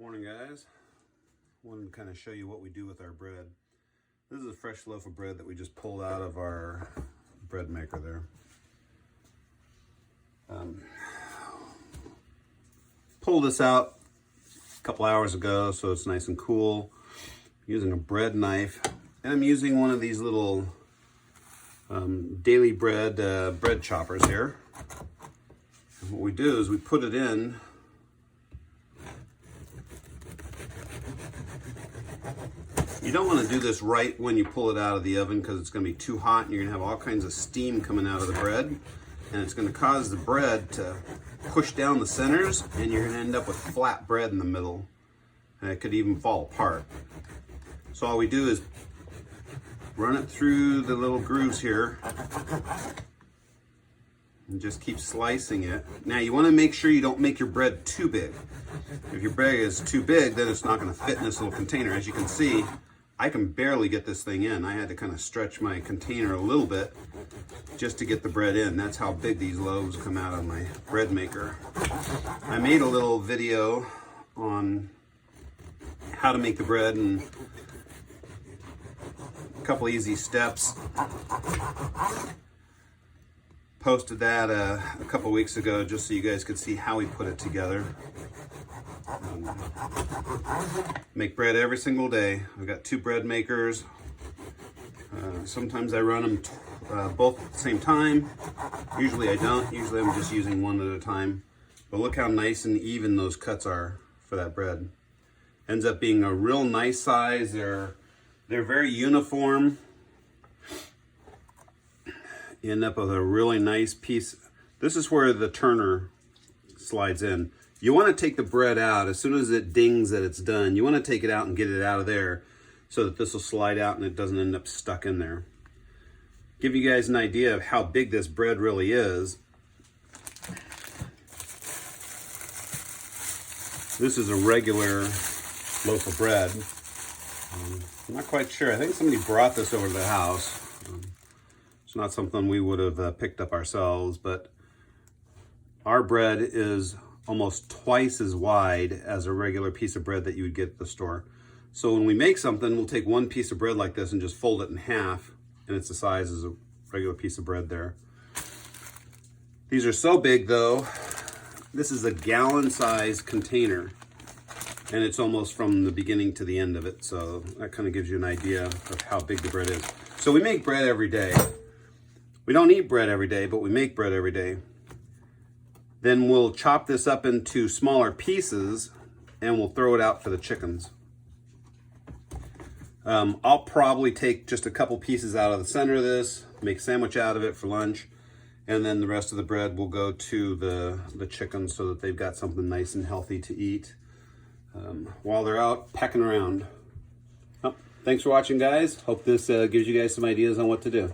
Morning, guys. Wanted to kind of show you what we do with our bread. This is a fresh loaf of bread that we just pulled out of our bread maker there. Pulled this out a couple hours ago, so it's nice and cool. I'm using a bread knife, and I'm using one of these little daily bread bread choppers here. And what we do is we put it in. You don't want to do this right when you pull it out of the oven because it's going to be too hot and you're going to have all kinds of steam coming out of the bread, and it's going to cause the bread to push down the centers, and you're going to end up with flat bread in the middle, and it could even fall apart. So all we do is run it through the little grooves here and just keep slicing it. Now you want to make sure you don't make your bread too big. If your bread is too big, then it's not going to fit in this little container. As you can see, I can barely get this thing in. I had to kind of stretch my container a little bit just to get the bread in. That's how big these loaves come out of my bread maker. I made a little video on how to make the bread and a couple easy steps. Posted that a couple weeks ago just so you guys could see how we put it together. Make bread every single day. I've got 2 bread makers. Sometimes I run them both at the same time. Usually I don't. Usually I'm just using one at a time. But look how nice and even those cuts are for that bread. Ends up being a real nice size. They're very uniform. You end up with a really nice piece. This is where the turner slides in. You want to take the bread out as soon as it dings that it's done. You want to take it out and get it out of there so that this will slide out and it doesn't end up stuck in there. Give you guys an idea of how big this bread really is. This is a regular loaf of bread. I'm not quite sure. I think somebody brought this over to the house. It's not something we would have picked up ourselves, but our bread is almost twice as wide as a regular piece of bread that you would get at the store. So when we make something, we'll take one piece of bread like this and just fold it in half, and it's the size as a regular piece of bread there. These are so big though, this is a gallon-sized container, and it's almost from the beginning to the end of it, so that kind of gives you an idea of how big the bread is. So we make bread every day. We don't eat bread every day, but we make bread every day. Then we'll chop this up into smaller pieces and we'll throw it out for the chickens. I'll probably take just a couple pieces out of the center of this, make a sandwich out of it for lunch, and then the rest of the bread will go to the chickens so that they've got something nice and healthy to eat while they're out pecking around. Well, thanks for watching, guys. Hope this gives you guys some ideas on what to do.